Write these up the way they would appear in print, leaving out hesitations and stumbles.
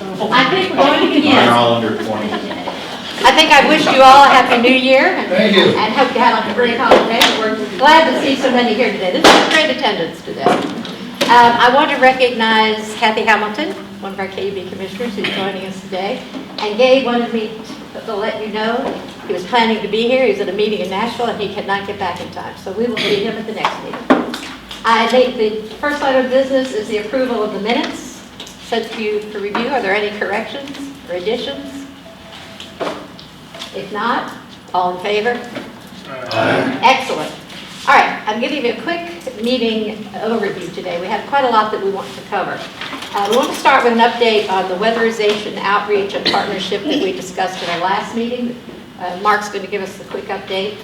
I think we're going to They're begin. all under 20. I think I wish you all a happy new year. Thank you. And hope you had like a great holiday. We're glad to see so many here today. This is great attendance today. I want to recognize Kathy Hamilton, one of our KUB commissioners who's joining us today. And Gabe wanted me to let you know he was planning to be here. He was at a meeting in Nashville and he could not get back in time. So we will see him at the next meeting. I think the first item of business is the approval of the minutes sent to you for review. Are there any corrections or additions? If not, all in favor? Excellent. All right, I'm giving you a quick meeting overview today. We have quite a lot that we want to cover. We want to start with an update on the weatherization outreach and partnership that we discussed in our last meeting. Mark's going to give us the quick update.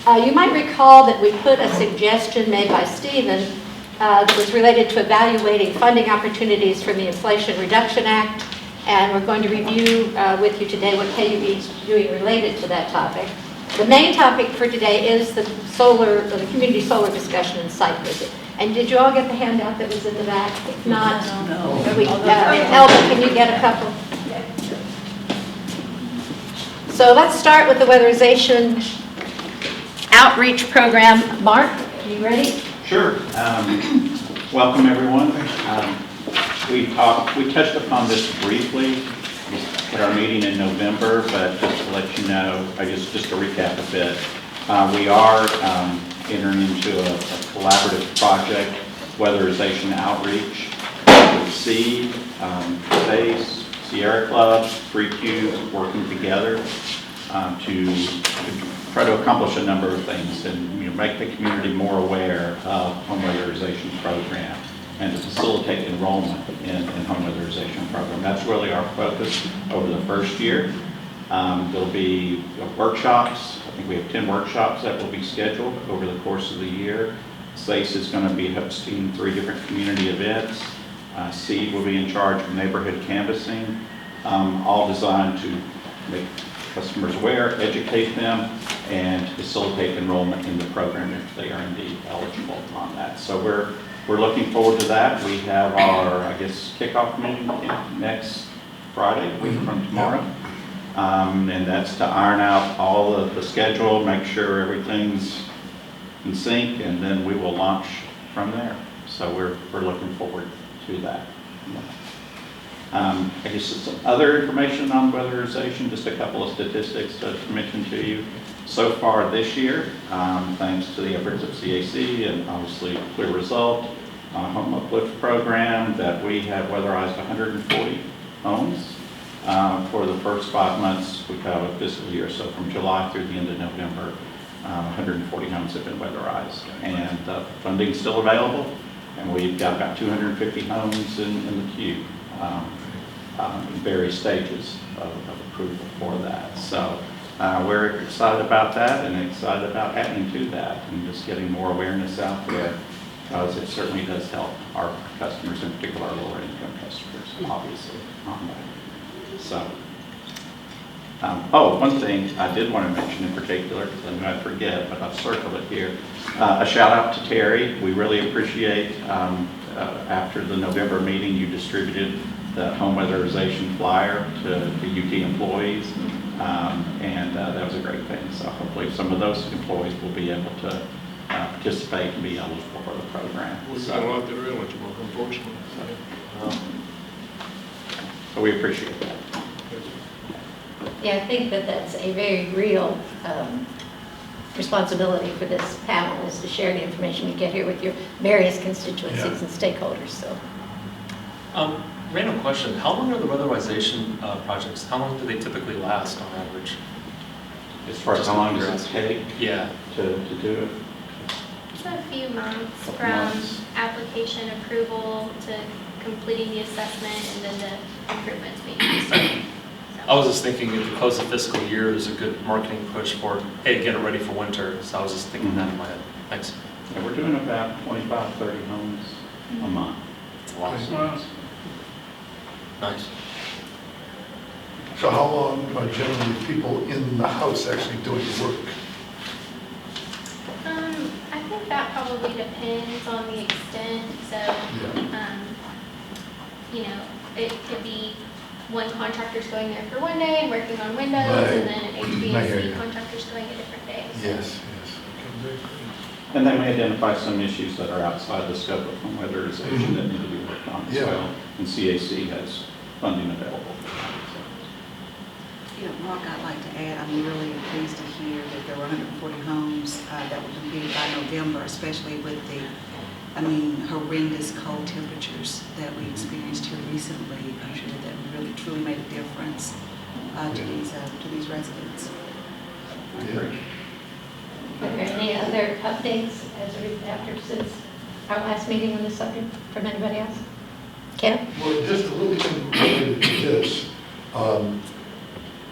You might recall that we put a suggestion made by Stephen that was related to evaluating funding opportunities from the Inflation Reduction Act, and we're going to review with you today what KUB is doing related to that topic. The main topic for today is the community solar discussion and site visit. And did you all get the handout that was in the back? If not, Elba, can you get a couple? So let's start with the weatherization outreach program. Mark, are you ready? Sure. Welcome, everyone. We touched upon this briefly at our meeting in November, but just to let you know, just to recap a bit, we are entering into a collaborative project, weatherization outreach, with SEED, SPACE, Sierra Club, 3Q, working together to try to accomplish a number of things and make the community more aware of home weatherization program and to facilitate enrollment in home weatherization program. That's really our focus over the first year. There'll be workshops. I think we have 10 workshops that will be scheduled over the course of the year. SACE is going to be hosting 3 different community events. SEED will be in charge of neighborhood canvassing, all designed to make customers aware, educate them, and facilitate enrollment in the program if they are indeed eligible on that. So we're looking forward to that. We have our, kickoff meeting next Friday, a week from tomorrow. And that's to iron out all of the schedule, make sure everything's in sync, and then we will launch from there. So we're looking forward to that. Some other information on weatherization, just a couple of statistics to mention to you. So far this year, thanks to the efforts of CAC and obviously Clear Result, Home Uplift program, that we have weatherized 140 homes for the first 5 months we have a fiscal year. So from July through the end of November, 140 homes have been weatherized. And funding's still available, and we've got about 250 homes in the queue. In various stages of approval for that. So we're excited about that and excited about adding to that and just getting more awareness out there, because it certainly does help our customers, in particular our lower income customers, obviously, on that. So, one thing I did want to mention in particular, because I knew I'd forget, but I'll circle it here. A shout out to Terry. We really appreciate, after the November meeting, you distributed the home weatherization flyer to the UT employees, and that was a great thing. So hopefully some of those employees will be able to participate and be eligible for the program. We've got a lot to do, unfortunately. So we appreciate that. Yeah, I think that's a very real responsibility for this panel, is to share the information we get here with your various constituencies and stakeholders. So, random question: how long are the weatherization projects? How long do they typically last on average? As far as how long does it take to do it? It's a few months Couple from months. application approval to completing the assessment and then the improvements being started. I was just thinking, if you close the fiscal year, there's a good marketing push for, hey, get it ready for winter. So I was just thinking that in my head. Thanks. Yeah, we're doing about 25, 30 homes a month. It's a lot. Nice. So how long are generally people in the house actually doing the work? I think that probably depends on the extent. So, it could be one contractor's going there for one day and working on windows, Right. and then an I hear HVAC you. contractor's going a different day. So Yes, yes. Okay, very good. And they may identify some issues that are outside the scope of home weatherization that need to be worked on as Yeah. well. And CAC has funding available. You know, Mark, I'd like to add, I'm really pleased to hear that there were 140 homes that were completed by November, especially with the, horrendous cold temperatures that we experienced here recently. I'm sure that really truly made a difference to these residents. I agree. Are there any other updates since our last meeting on this subject from anybody else? Ken? Well, just a little thing related to this.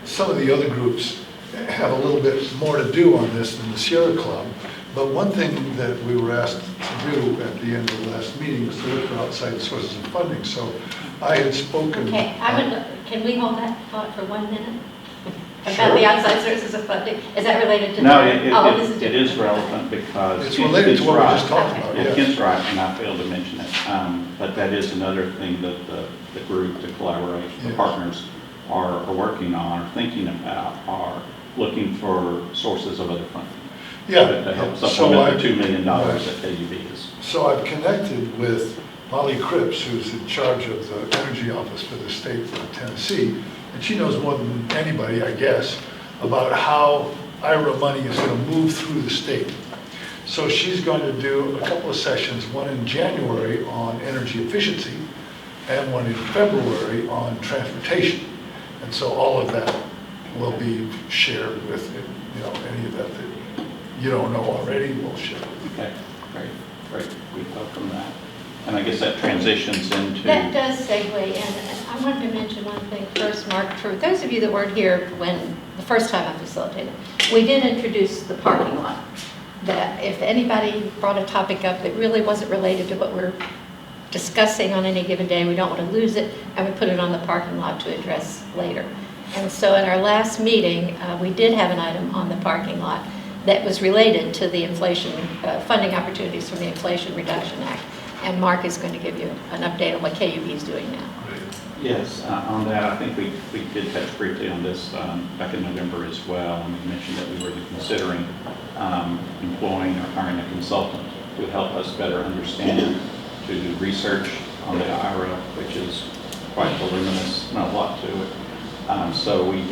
Some of the other groups have a little bit more to do on this than the Sierra Club, but one thing that we were asked to do at the end of the last meeting was to look for outside sources of funding. So I had spoken. Okay, can we hold that thought for 1 minute? About Sure. the outside sources of funding? Is that related to? No, this it is relevant because. It's related to what we just talked Okay. about, Yeah, yes. Kent's right, and I failed to mention it. But that is another thing that the group, the collaboration, the Yes. partners are working on, or thinking about, are looking for sources of other funding. Yeah. To help So supplement the I- $2 million that right. KUB is. So I've connected with Molly Cripps, who's in charge of the energy office for the state of Tennessee, and she knows more than anybody, I guess, about how IRA money is going to move through the state. So she's going to do a couple of sessions, one in January on energy efficiency, and one in February on transportation. And so all of that will be shared with, any of that you don't know already, we'll share. Okay, great. We welcome that. And I guess that transitions into. That does segue in, and I wanted to mention one thing first, Mark. For those of you that weren't here when the first time I facilitated, we did introduce the parking lot. That if anybody brought a topic up that really wasn't related to what we're discussing on any given day, we don't want to lose it, and we put it on the parking lot to address later. And so in our last meeting, we did have an item on the parking lot that was related to the inflation, funding opportunities from the Inflation Reduction Act. And Mark is going to give you an update on what KUB is doing now. Yes, on that, I think we did touch briefly on this back in November as well, and we mentioned that we were considering employing or hiring a consultant to help us better understand, to do research on the IRA, which is quite voluminous, not a lot to it. So we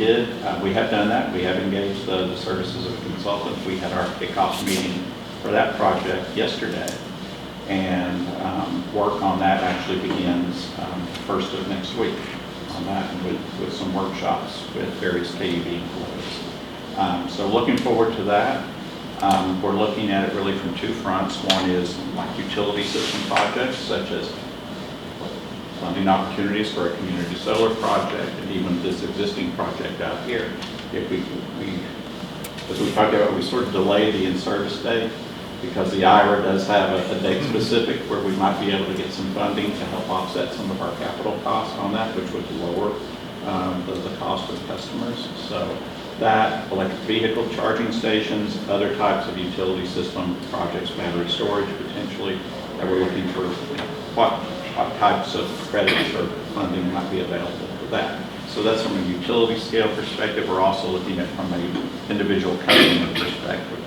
have done that. We have engaged the services of a consultant. We had our kickoff meeting for that project yesterday. And work on that actually begins first of next week on that, with some workshops with various KUB employees. So looking forward to that. We're looking at it really from two fronts. One is like utility system projects, such as funding opportunities for a community solar project, and even this existing project out here. If as we talked about, we sort of delay the in-service date, because the IRA does have a date specific where we might be able to get some funding to help offset some of our capital costs on that, which would lower the cost of customers. So that, electric vehicle charging stations, other types of utility system projects, battery storage potentially, that we're looking for what types of credits or funding might be available for that. So that's from a utility scale perspective. We're also looking at from an individual customer perspective,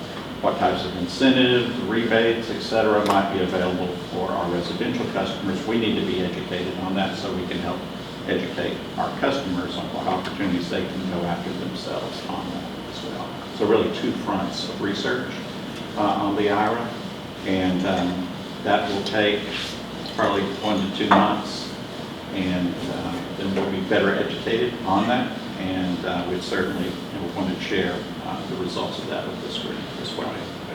what types of incentives, rebates, et cetera, might be available for our residential customers. We need to be educated on that so we can help educate our customers on what opportunities they can go after themselves on that as well. So really two fronts of research on the IRA, and that will take probably 1 to 2 months, and then we'll be better educated on that, and we'd certainly want to share the results of that with this group as well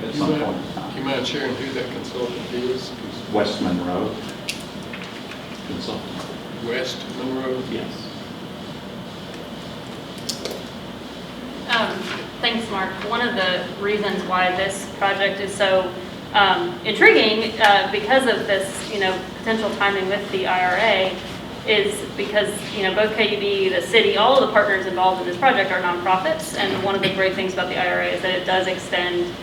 at some point in time. You mind sharing who that consultant is? West Monroe Consulting. West Monroe? Yes. Thanks, Mark. One of the reasons why this project is so intriguing because of this, potential timing with the IRA is because, both KUB, the city, all of the partners involved in this project are nonprofits. And one of the great things about the IRA is that it does extend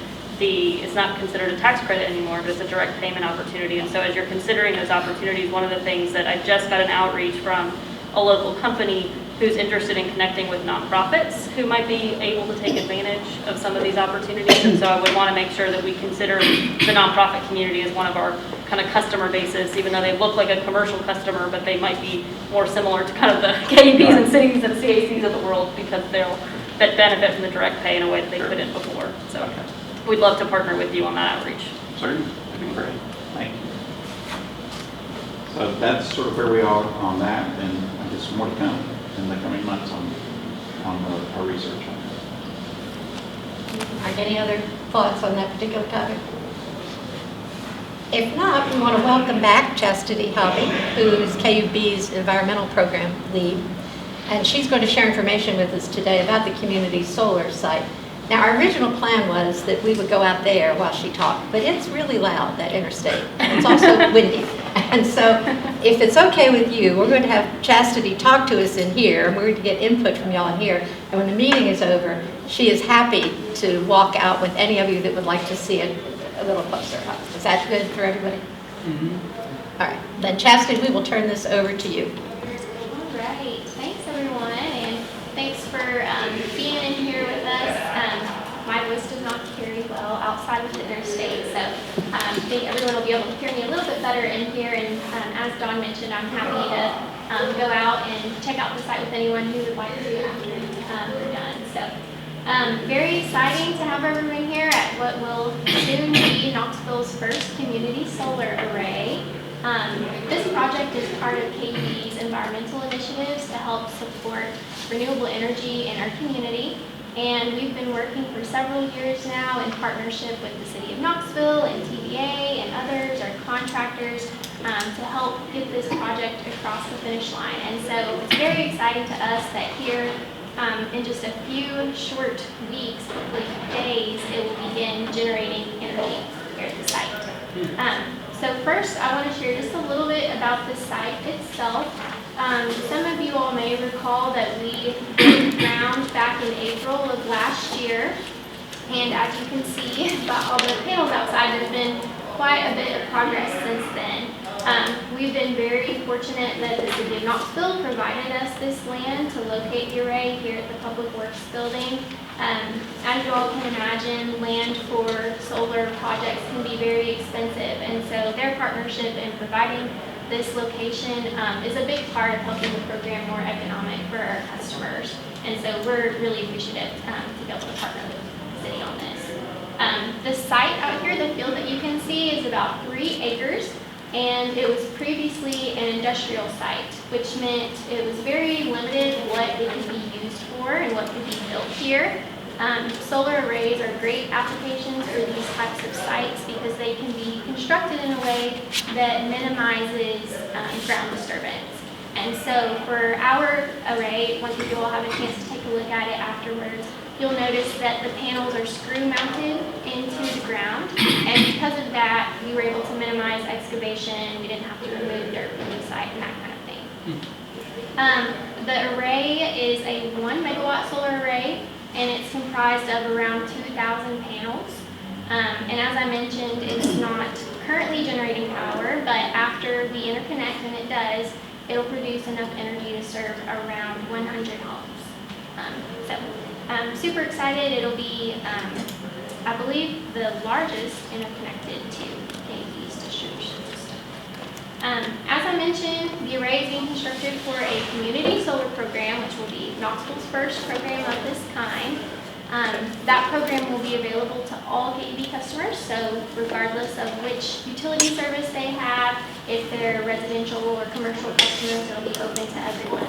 it's not considered a tax credit anymore, but it's a direct payment opportunity. And so as you're considering those opportunities, one of the things that I just got an outreach from a local company who's interested in connecting with nonprofits who might be able to take advantage of some of these opportunities. And so I would want to make sure that we consider the nonprofit community as one of our kind of customer bases, even though they look like a commercial customer, but they might be more similar to kind of the KUBs and cities and CACs of the world because they'll benefit from the direct pay in a way that they couldn't before. So we'd love to partner with you on that outreach. Certainly, that'd be great. Thank you. So that's sort of where we are on that, and I guess more to come in the coming months on our research on that. All right, any other thoughts on that particular topic? If not, we want to welcome back Chastity Hobby, who's KUB's environmental program lead. And she's going to share information with us today about the community solar site. Now, our original plan was that we would go out there while she talked, but it's really loud, that interstate, and it's also windy. And so, if it's okay with you, we're going to have Chastity talk to us in here, and we're going to get input from y'all in here. And when the meeting is over, she is happy to walk out with any of you that would like to see it a little closer. Is that good for everybody? Mm-hmm. All right, then Chastity, we will turn this over to you. All right, thanks everyone, and thanks for being in here with us. My voice does not carry well outside of the interstate, so I think everyone will be able to hear me a little bit better in here. And as Dawn mentioned, I'm happy to go out and check out the site with anyone who would like to after we're done. So very exciting to have everyone here at what will soon be Knoxville's first community solar array. This project is part of KUB's environmental initiatives to help support renewable energy in our community. And we've been working for several years now in partnership with the City of Knoxville and TVA and others, our contractors, to help get this project across the finish line. And so it's very exciting to us that here in just a few short weeks, hopefully days, it will begin generating energy here at the site. So first, I want to share just a little bit about the site itself. Some of you all may recall that we broke ground back in April of last year, and as you can see by all the panels outside, there's been quite a bit of progress since then. We've been very fortunate that the City of Knoxville provided us this land to locate the array here at the Public Works Building. As you all can imagine, land for solar projects can be very expensive, and so their partnership in providing this location is a big part of helping the program more economic for our customers. And so we're really appreciative to be able to partner with the city on this. The site out here, the field that you can see, is about 3 acres. And it was previously an industrial site, which meant it was very limited what it could be used for and what could be built here. Solar arrays are great applications for these types of sites because they can be constructed in a way that minimizes ground disturbance. And so for our array, once you all have a chance to take a look at it afterwards, you'll notice that the panels are screw mounted into the ground, and because of that, we were able to minimize excavation. We didn't have to remove dirt from the site and that kind of thing. The array is a 1 megawatt solar array, and it's comprised of around 2,000 panels. And as I mentioned, it's not currently generating power, but after we interconnect, and it does, it'll produce enough energy to serve around 100 homes. So I'm super excited. It'll be, I believe, the largest interconnected to KUB's distribution system. As I mentioned, the array is being constructed for a community solar program, which will be Knoxville's first program of this kind. That program will be available to all KUB customers, so regardless of which utility service they have, if they're residential or commercial customers, it'll be open to everyone.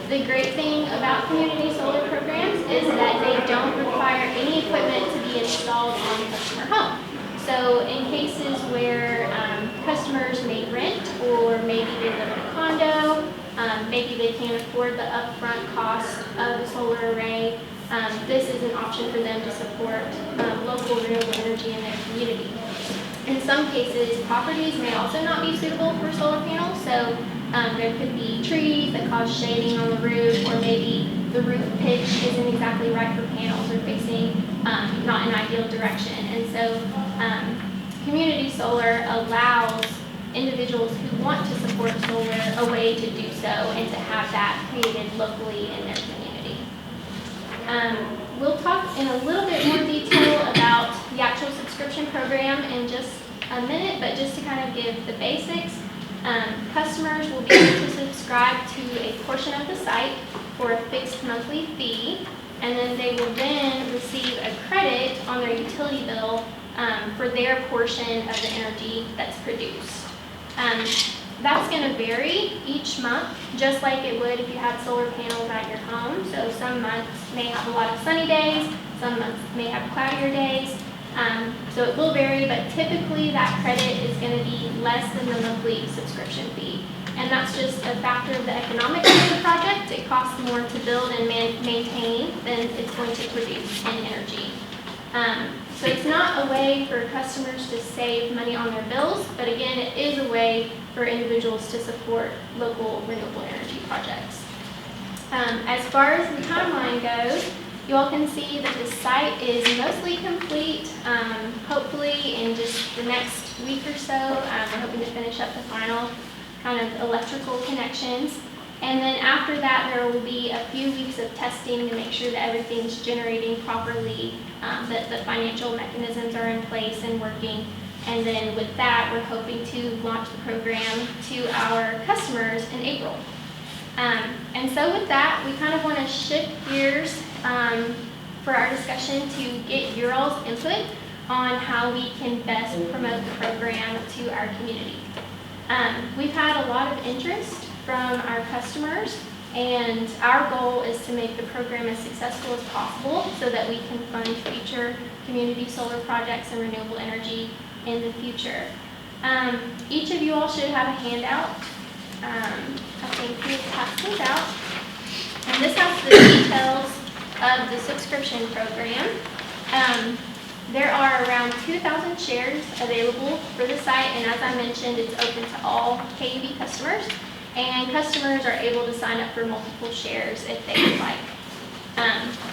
The great thing about community solar programs is that they don't require any equipment to be installed on the customer home. So in cases where customers may rent, or maybe they live in a condo, maybe they can't afford the upfront cost of a solar array, this is an option for them to support local renewable energy in their community. In some cases, properties may also not be suitable for solar panels, so there could be trees that cause shading on the roof, or maybe the roof pitch isn't exactly right for panels, or facing not an ideal direction. And so community solar allows individuals who want to support solar a way to do so and to have that created locally in their community. We'll talk in a little bit more detail about the actual subscription program in just a minute, but just to kind of give the basics, customers will be able to subscribe to a portion of the site for a fixed monthly fee, and then they will then receive a credit on their utility bill for their portion of the energy that's produced. That's going to vary each month, just like it would if you had solar panels at your home. So some months may have a lot of sunny days, some months may have cloudier days. So it will vary, but typically that credit is going to be less than the monthly subscription fee. And that's just a factor of the economics of the project. It costs more to build and maintain than it's going to produce in energy. So it's not a way for customers to save money on their bills, but again, it is a way for individuals to support local renewable energy projects. As far as the timeline goes, you all can see that the site is mostly complete. Hopefully in just the next week or so, we're hoping to finish up the final kind of electrical connections. And then after that, there will be a few weeks of testing to make sure that everything's generating properly, that the financial mechanisms are in place and working. And then with that, we're hoping to launch the program to our customers in April. And so with that, we kind of want to shift gears for our discussion to get your all's input on how we can best promote the program to our community. We've had a lot of interest from our customers, and our goal is to make the program as successful as possible so that we can fund future community solar projects and renewable energy in the future. Each of you all should have a handout. I think we pass these out. And this has the details of the subscription program. There are around 2,000 shares available for the site, and as I mentioned, it's open to all KUB customers, and customers are able to sign up for multiple shares if they would like.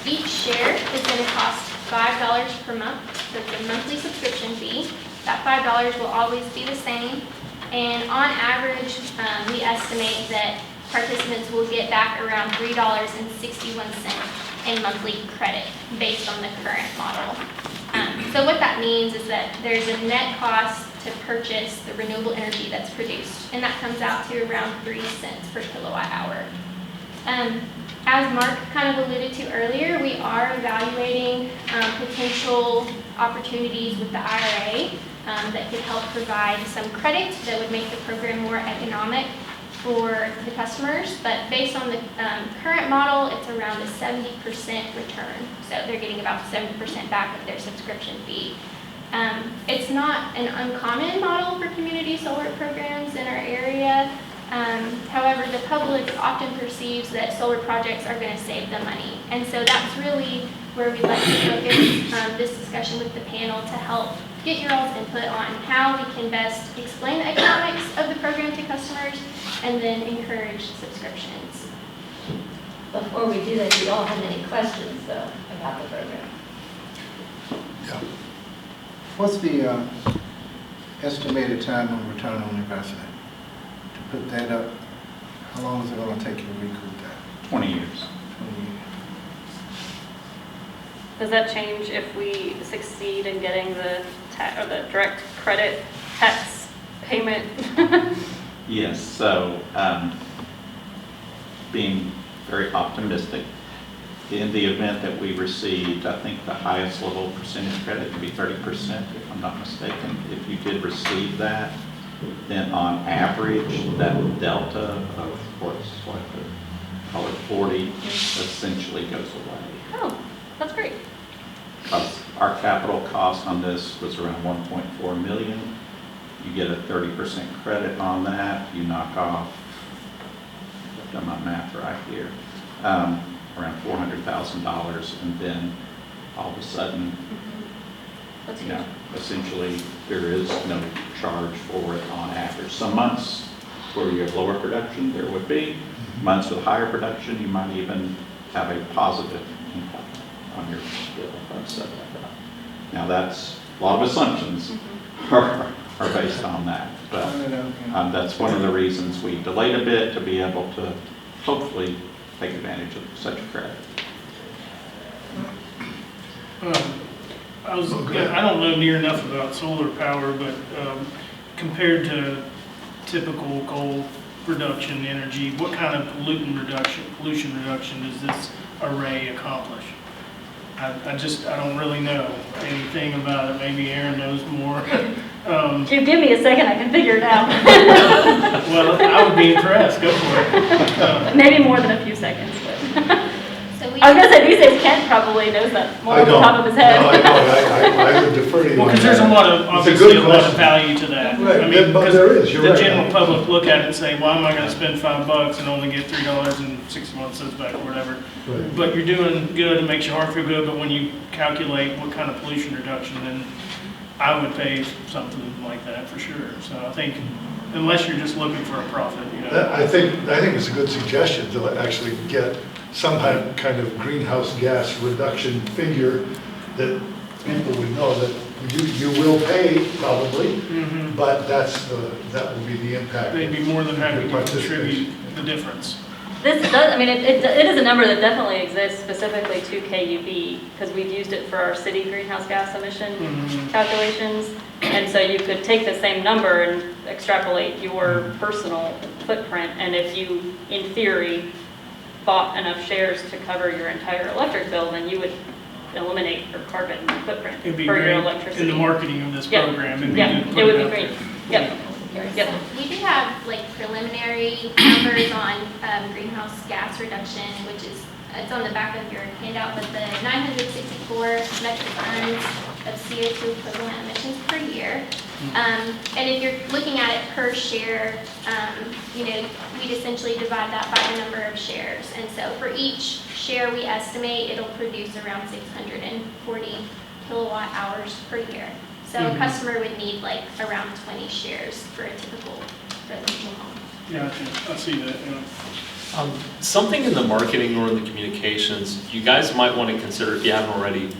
Each share is going to cost $5 per month, so the monthly subscription fee. That $5 will always be the same, and on average, we estimate that participants will get back around $3.61 in monthly credit based on the current model. So what that means is that there's a net cost to purchase the renewable energy that's produced, and that comes out to around 3 cents per kilowatt hour. As Mark kind of alluded to earlier, we are evaluating potential opportunities with the IRA that could help provide some credit that would make the program more economic for the customers, but based on the current model, it's around a 70% return. So they're getting about 70% back of their subscription fee. It's not an uncommon model for community solar programs in our area. However, the public often perceives that solar projects are going to save them money. And so that's really where we'd like to focus this discussion with the panel to help get your all's input on how we can best explain the economics of the program to customers and then encourage subscriptions. Before we do that, do you all have any questions, though, about the program? Yeah. What's the estimated time on return on investment? To put that up, how long is it going to take you to recoup that? 20 years. 20 years. Does that change if we succeed in getting the direct credit tax payment? Yes, so being very optimistic, in the event that we received, I think the highest level percentage credit would be 30%, if I'm not mistaken. If you did receive that, then on average, that delta of what's like call it 40 essentially goes away. Oh, that's great. Because our capital cost on this was around 1.4 million. You get a 30% credit on that. You knock off, I've done my math right here, around $400,000, and then all of a sudden, That's you huge. know, essentially there is no charge for it on average. Some months where you have lower production, there would be. Months with higher production, you might even have a positive impact on your bill. So, now that's, a lot of assumptions are based on that. But that's one of the reasons we delayed a bit, to be able to hopefully take advantage of such a credit. I don't know near enough about solar power, but compared to typical coal production energy, what kind of pollution reduction does this array accomplish? I don't really know anything about it. Maybe Aaron knows more. If you give me a second, I can figure it out. Well, I would be impressed. Go for it. Maybe more than a few seconds, but. So we, I was gonna say, these days Kent probably knows that more I off the don't. top of his head. No, I don't. I would defer to you. Well, on because there's a that. lot of, It's obviously, good a lot of question. value to that. Right, I mean, but because there is, you're the right. general public look at it and say, why am I gonna spend $5 and only get $3.61 back or whatever? Right. But you're doing good, it makes your heart feel good, but when you calculate what kind of pollution reduction, then I would pay something like that for sure. So I think, unless you're just looking for a profit, you know. I think it's a good suggestion to actually get some kind of greenhouse gas reduction figure that people would know that you will pay probably, Mhm. but that will be the impact. They'd be more than happy to Participation. contribute the difference. This does, I mean, it is a number that definitely exists specifically to KUB, because we've used it for our city greenhouse gas emission Mhm. calculations. And so you could take the same number and extrapolate your personal footprint, and if you, in theory, bought enough shares to cover your entire electric bill, then you would eliminate your carbon footprint It'd be for your great electricity. in the marketing of this Yeah. program. It'd be Yeah, good to put it would be out great. there. Yep. Yep. we do have like preliminary numbers on greenhouse gas reduction, which is, it's on the back of your handout, but the 964 metric tons of CO2 equivalent emissions per year. And if you're looking at it per share, you know, we'd essentially divide that by the number of shares. And so for each share we estimate, it'll produce around 640 kilowatt hours per year. So a customer would need like around 20 shares for a typical residential home. Gotcha, I see that, yeah. Something in the marketing or in the communications, you guys might want to consider, if you haven't already,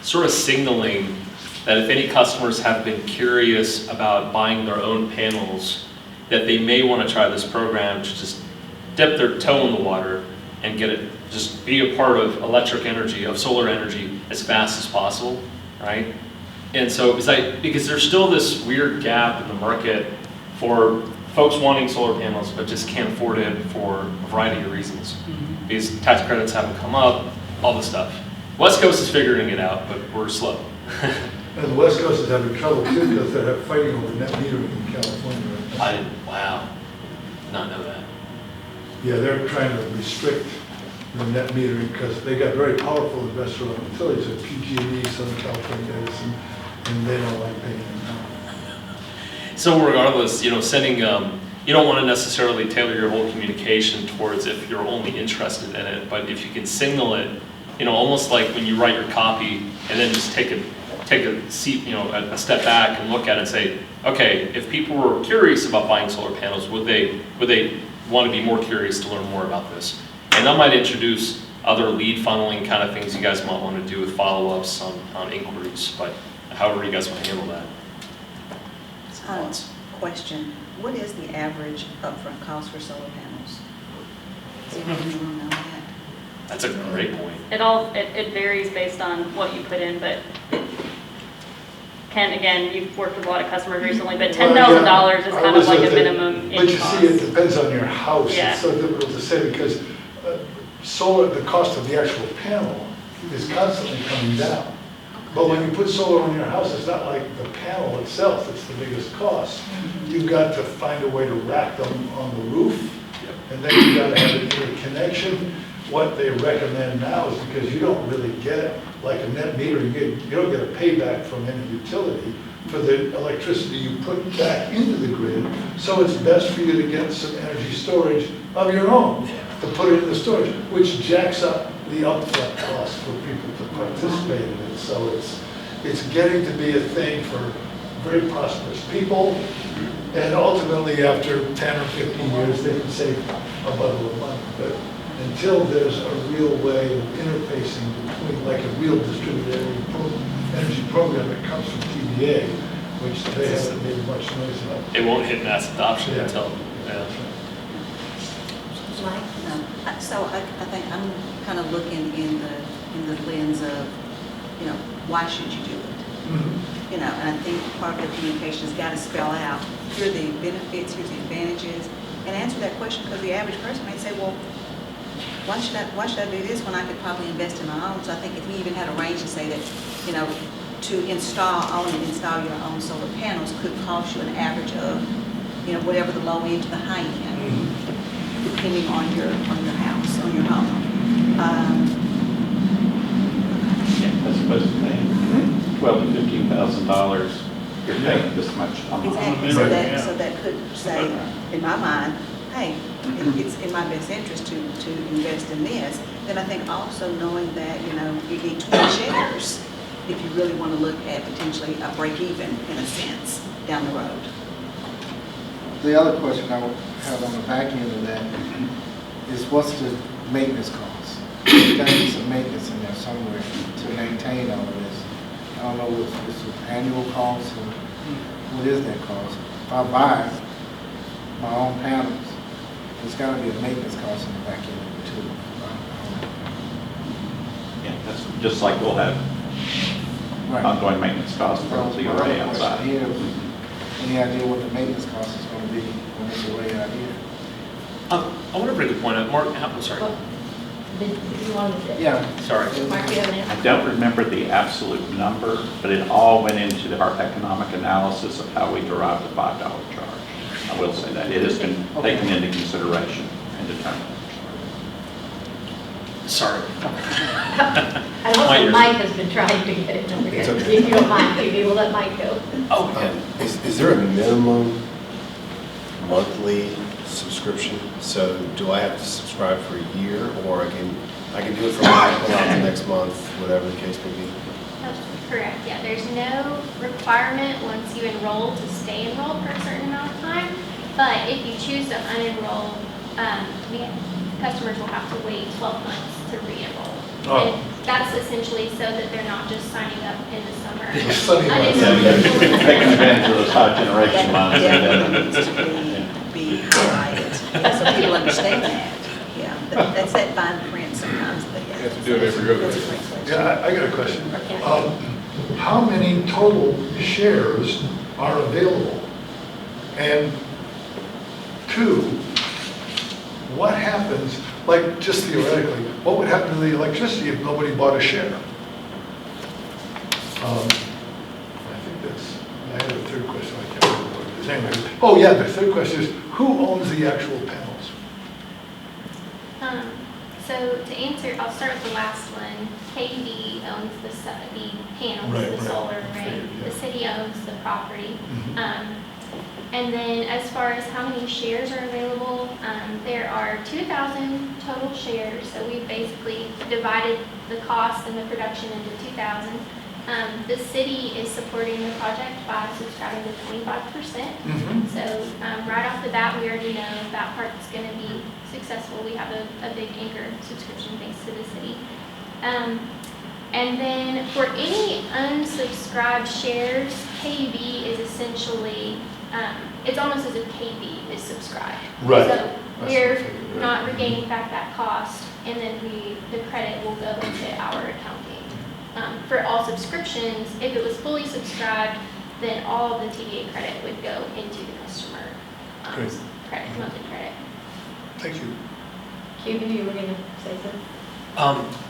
sort of signaling that if any customers have been curious about buying their own panels, that they may want to try this program to just dip their toe in the water and get it, just be a part of electric energy, of solar energy as fast as possible, right? And so, because there's still this weird gap in the market for folks wanting solar panels, but just can't afford it for a variety of reasons. Because tax credits haven't come up, all this stuff. West Coast is figuring it out, but we're slow. And the West Coast is having trouble too because they're fighting over net metering in California right now. Wow, did not know that. Yeah, they're trying to restrict the net metering because they got very powerful investor utilities at PG&E, Southern California Edison, and they don't like paying them now. So regardless, sending, you don't want to necessarily tailor your whole communication towards if you're only interested in it, but if you can signal it, almost like when you write your copy and then just take a seat, a step back and look at it and say, okay, if people were curious about buying solar panels, would they want to be more curious to learn more about this? And that might introduce other lead funneling kind of things you guys might want to do with follow-ups on inquiries, but however you guys want to handle that. Question, what is the average upfront cost for solar panels? Does anyone know that? That's a great point. It varies based on what you put in, but Ken, again, you've worked with a lot of customers recently, but $10,000 is kind of like a minimum But you cost. see, it depends on your house. Yeah. It's so difficult to say because solar, the cost of the actual panel is constantly coming down. But when you put solar on your house, it's not like the panel itself that's the biggest cost. You've got to find a way to rack them on the roof, and then you've got to have an interconnection. What they recommend now is because you don't really get, like a net meter, you don't get a payback from any utility for the electricity you put back into the grid. So it's best for you to get some energy storage of your own, to put it in the storage, which jacks up the upfront cost for people to participate in it. So it's getting to be a thing for very prosperous people. And ultimately, after 10 or 15 years, they can save a bundle of money. But until there's a real way of interfacing between, like a real distributed energy program that comes from TVA, which they haven't made much noise about. It won't hit mass adoption Yeah. until, yeah. Mike? So I think I'm kind of looking in the lens of, you know, why should you do it? Mhm. You know, and I think part of the communication has got to spell out, here are the benefits, here's the advantages, and answer that question, because the average person may say, well, why should I do this when I could probably invest in my own? So I think if we even had a range to say that, you know, to own and install your own solar panels could cost you an average of, you know, whatever the low end to the high end, depending on your house, on your home. As opposed to paying $12,000 to $15,000, you're paying this much a month. Exactly, so that could say, in my mind, hey, it's in my best interest to invest in this. Then I think also knowing that, you know, you need 20 shares if you really want to look at potentially a break even, in a sense, down the road. The other question I would have on the back end of that is what's the maintenance cost? There's got to be some maintenance in there somewhere to maintain all of this. I don't know what's an annual cost or what is that cost. If I buy my own panels, there's got to be a maintenance cost in the back end of it too. Yeah, that's just like we'll have ongoing maintenance costs for the array outside. Here, any idea what the maintenance cost is going to be when it's array out here? I want to bring a point up. Mark, I'm sorry. Did you want to? Yeah. Sorry. Mark, you have an answer? I don't remember the absolute number, but it all went into our economic analysis of how we derived the $5 charge. I will say that. It has been taken into consideration and determined. Sorry. I don't think Mike has been trying to get it over here. It's okay. If you don't mind, maybe we'll let Mike go. Oh, yeah. Is there a minimum monthly subscription? So do I have to subscribe for a year, or I can do it from now till the next month, whatever the case may be? That's correct, yeah. There's no requirement once you enroll to stay enrolled for a certain amount of time. But if you choose to unenroll, customers will have to wait 12 months to re-enroll. Oh. And that's essentially so that they're not just signing up in the summer. Sunny months. Unenrolled. Taking advantage of those high generation months. Definitely needs to be highlighted, so people understand that. Yeah, but that's that fine print sometimes, but yeah. You have to do it every other That's a week. great question. Yeah, I got a question. How many total shares are available? And two, what happens, like just theoretically, what would happen to the electricity if nobody bought a share? I think that's, I had a third question, I can't remember what it is. Anyway, oh yeah, the third question is, who owns the actual panels? So to answer, I'll start with the last one. KUB owns the panels, Right, the right. solar array. Yeah. The city owns the property. Mhm. And then as far as how many shares are available, there are 2,000 total shares. So we've basically divided the cost and the production into 2,000. The city is supporting the project by subscribing to 25%. Mhm. So right off the bat, we already know that part's going to be successful. We have a big anchor subscription thanks to the city. And then for any unsubscribed shares, KUB is essentially, it's almost as if KB is subscribed. Right. So we're not regaining back that cost, and then the credit will go into our accounting. For all subscriptions, if it was fully subscribed, then all of the TVA credit would go into the customer Great. credit, monthly credit. Thank you. QB, you were going to say something?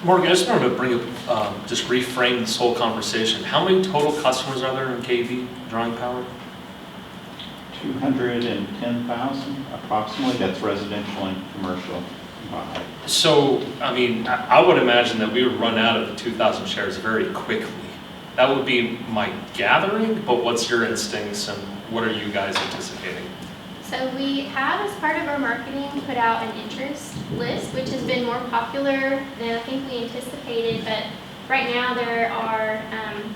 Morgan, I just wanted to bring up, just reframe this whole conversation. How many total customers are there in KV drawing power? 210,000 approximately. That's residential and commercial combined. So, I mean, I would imagine that we would run out of the 2,000 shares very quickly. That would be my gathering, but what's your instincts and what are you guys anticipating? So we have, as part of our marketing, put out an interest list, which has been more popular than I think we anticipated, but right now there are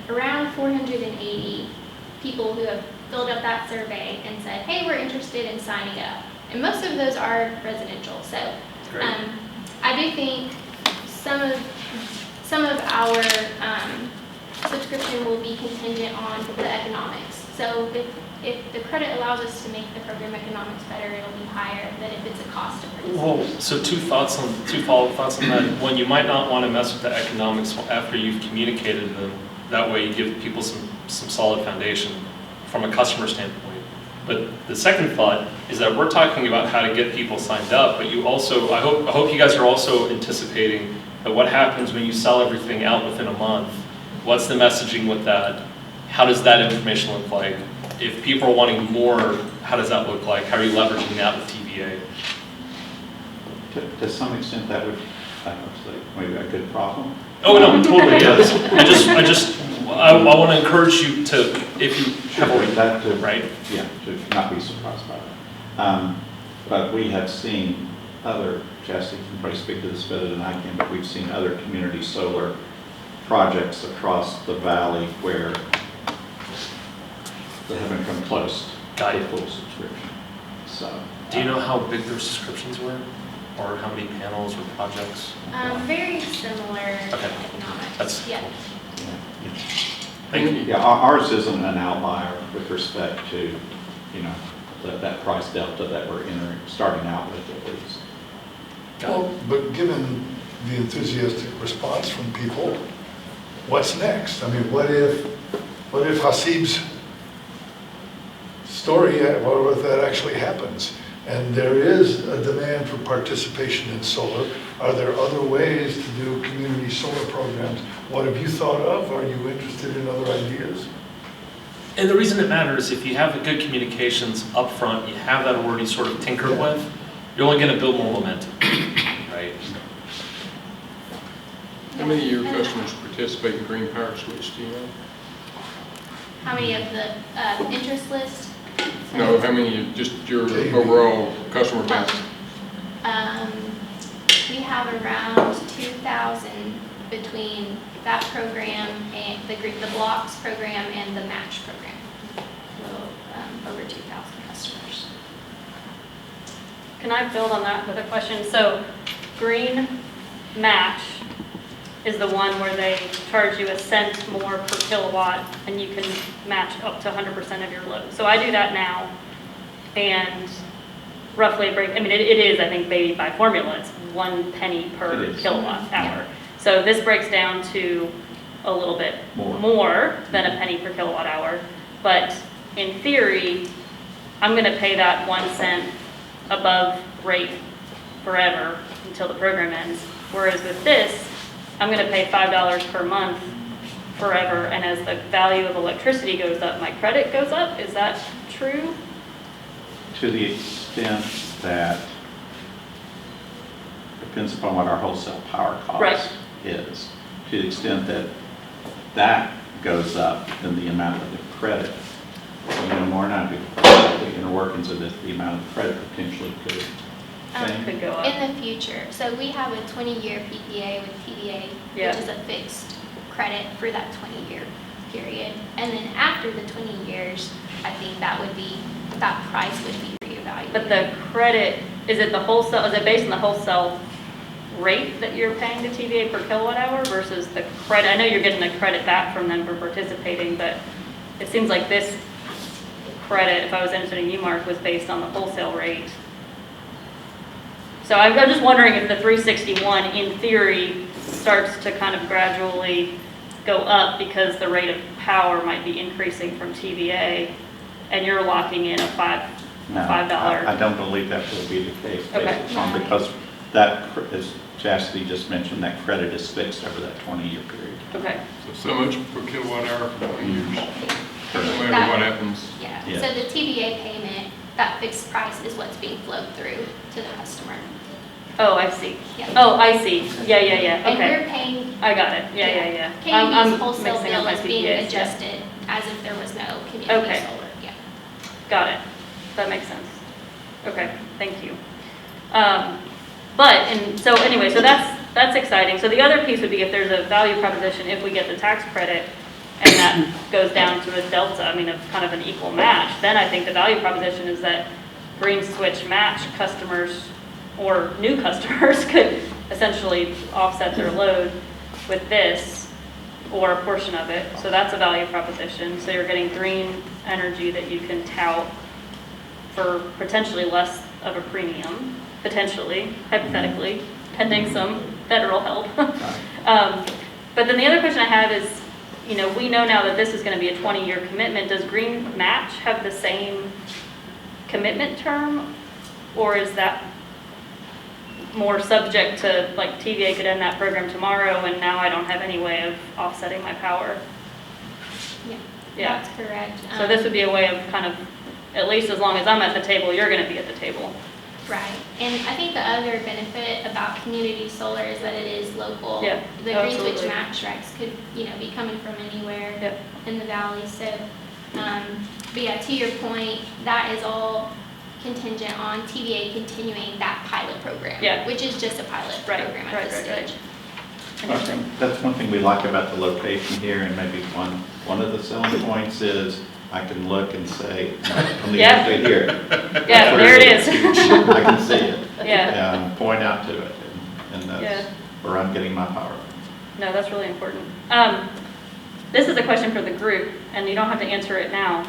around 480 people who have filled out that survey and said, hey, we're interested in signing up. And most of those are residential. So I do think some of our subscription will be contingent on the economics. So if the credit allows us to make the program economics better, it'll be higher than if it's a cost of participation. Well, so two follow-up thoughts on that. One, you might not want to mess with the economics after you've communicated them. That way you give people some solid foundation from a customer standpoint. But the second thought is that we're talking about how to get people signed up, but you also, I hope you guys are also anticipating that what happens when you sell everything out within a month. What's the messaging with that? How does that information look like? If people are wanting more, how does that look like? How are you leveraging that with TVA? To some extent, that would, I don't know, say, maybe a good problem. Oh, no, totally is. I want to encourage you to, if you have that to, right? Yeah, to not be surprised by that. But we have seen other, Chastity can probably speak to this better than I can, but we've seen other community solar projects across the valley where they haven't come close to full subscription. So, do you know how big their subscriptions were? Or how many panels or projects? Very similar economics. That's yeah. yeah. Thank you. Yeah, ours isn't an outlier with respect to, that price delta that we're starting out with at least. Well, but given the enthusiastic response from people, what's next? I mean, what if Hasib's story, what if that actually happens? And there is a demand for participation in solar. Are there other ways to do community solar programs? What have you thought of? Are you interested in other ideas? And the reason it matters, if you have the good communications up front, you have that already sort of tinkered with, you're only going to build more momentum, right? How many of your customers participate in Green Power Switch, do you know? How many of the interest list? No, how many, just your overall customer base? We have around 2,000 between that program and the blocks program and the match program. So, over 2,000 customers. Can I build on that with a question? So green match is the one where they charge you a cent more per kilowatt and you can match up to 100% of your load. So I do that now and roughly it is, I think, maybe by formula, it's 1 penny per kilowatt hour. Yeah. So this breaks down to a little bit more than a penny per kilowatt hour. But in theory, I'm gonna pay that 1 cent above rate forever until the program ends. Whereas with this, I'm gonna pay $5 per month forever, and as the value of electricity goes up, my credit goes up. Is that true? To the extent that, depends upon what our wholesale power cost is. To the extent that that goes up, then the amount of the credit, more not the inner workings of this, the amount of credit potentially could change. Could go up. In the future, so we have a 20-year PPA with TVA, Yeah. which is a fixed credit for that 20-year period. And then after the 20 years, I think that price would be reevaluated. But the credit, is it based on the wholesale rate that you're paying the TVA per kilowatt hour versus the credit? I know you're getting a credit back from them for participating, but it seems like this credit, if I was understanding you, Mark, was based on the wholesale rate. So I'm just wondering if the 361 in theory starts to kind of gradually go up because the rate of power might be increasing from TVA and you're locking in a $5. I don't believe that will be the case based on, because that, as Chastity just mentioned, that credit is fixed over that 20-year period. Okay. So much per kilowatt hour for 20 years, no matter what happens. Yeah, Yeah. so the TVA payment, that fixed price is what's being flowed through to the customer. Oh, I see. Yeah. Oh, I see. Yeah. And Okay. we're paying. I got it. Yeah. KUB's wholesale mixing up bill my is being PPAs, yeah. adjusted as if there was no community Okay. solar. Yeah. Got it. That makes sense. Okay, thank you. So that's exciting. So the other piece would be if there's a value proposition, if we get the tax credit and that goes down to a delta, of kind of an equal match, then I think the value proposition is that green switch match customers or new customers could essentially offset their load with this or a portion of it. So that's a value proposition. So you're getting green energy that you can tout for potentially less of a premium, potentially, hypothetically, pending some federal help. But then the other question I have is, you know, we know now that this is going to be a 20-year commitment. Does Green Match have the same commitment term, or is that more subject to, like, TVA could end that program tomorrow and now I don't have any way of offsetting my power? Yeah. That's correct. So this would be a way of kind of, at least as long as I'm at the table, you're going to be at the table. Right, and I think the other benefit about community solar is that it is local. Yeah, The absolutely. Green Switch Match Recs could, you know, be coming from anywhere Yep. in the valley, so, but yeah, to your point, that is all contingent on TVA continuing that pilot program. Yeah. Which is just a pilot Right, program at right, this right, right. stage. Interesting. That's one thing we like about the location here, and maybe one of the selling points is I can look and say, I'm Yeah. leaving it here. Yeah, there it is. I can see it. Yeah. Point out to it, and Yeah. that's where I'm getting my power. No, that's really important. This is a question for the group, and you don't have to answer it now.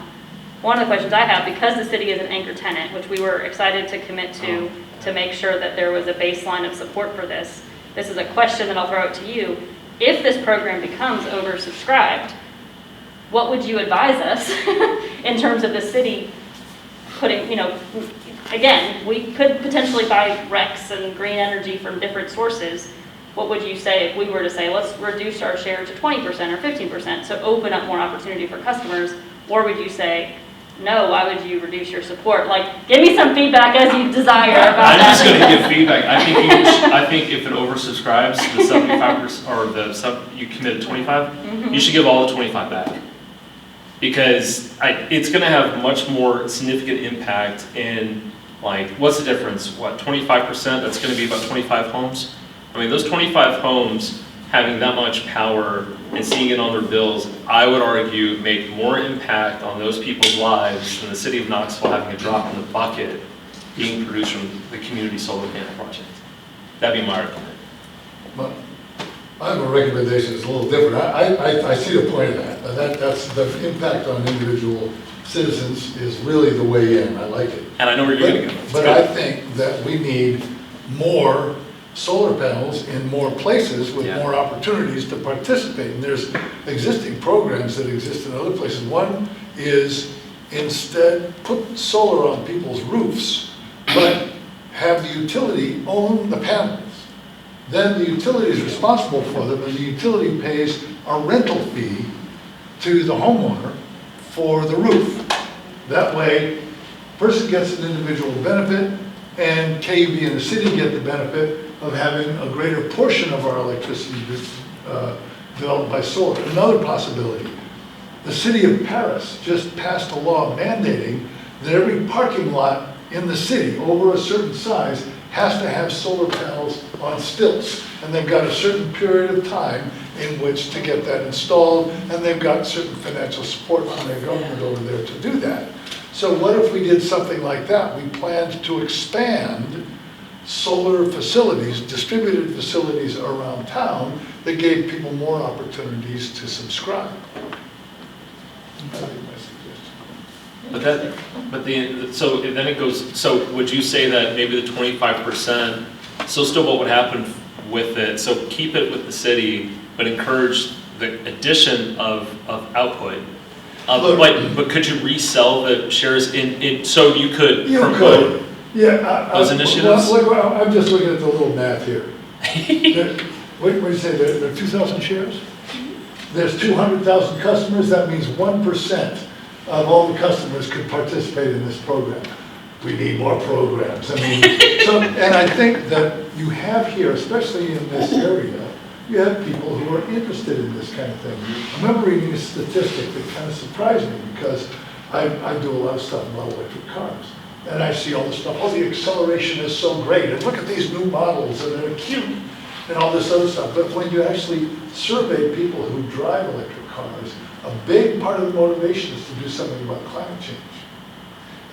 One of the questions I have, because the city is an anchor tenant, which we were excited to commit to make sure that there was a baseline of support for this. This is a question that I'll throw out to you. If this program becomes oversubscribed, what would you advise us in terms of the city putting, you know, again, we could potentially buy RECs and green energy from different sources. What would you say if we were to say, let's reduce our share to 20% or 15%, so open up more opportunity for customers? Or would you say, no, why would you reduce your support? Like, give me some feedback as you desire about I'm that. just going to give feedback. I think if it oversubscribes the 75% or you committed 25, you should give all the 25 back. Because it's going to have much more significant impact in, like, what's the difference? What, 25%? That's going to be about 25 homes? I mean, those 25 homes having that much power and seeing it on their bills, I would argue, make more impact on those people's lives than the city of Knoxville having a drop in the bucket being produced from the community solar panel project. That'd be my argument. But I have a recommendation that's a little different. I see the point of that. That's the impact on individual citizens is really the way in. I like it. And I know where you're going to go. It's But good. I think that we need more solar panels in more places with Yeah. more opportunities to participate. And there's existing programs that exist in other places. One is instead put solar on people's roofs, but have the utility own the panels. Then the utility is responsible for them, and the utility pays a rental fee to the homeowner for the roof. That way, person gets an individual benefit, and KUB and the city get the benefit of having a greater portion of our electricity developed by solar. Another possibility, the city of Paris just passed a law mandating that every parking lot in the city over a certain size has to have solar panels on stilts. And they've got a certain period of time in which to get that installed, and they've got certain financial support from their government over there to do that. So what if we did something like that? We planned to expand solar facilities, distributed facilities around town that gave people more opportunities to subscribe. That'd be my suggestion. So then it goes, so would you say that maybe the 25%, so still what would happen with it, so keep it with the city, but encourage the addition of output? But could you resell the shares so you could promote those initiatives? I'm just looking at the little math here. What did you say, there are 2,000 shares? There's 200,000 customers, that means 1% of all the customers could participate in this program. We need more programs. I mean, and I think that you have here, especially in this area, you have people who are interested in this kind of thing. I remember reading a statistic that kind of surprised me because I do a lot of stuff about electric cars. And I see all this stuff, oh, the acceleration is so great, and look at these new models, and they're cute, and all this other stuff. But when you actually survey people who drive electric cars, a big part of the motivation is to do something about climate change.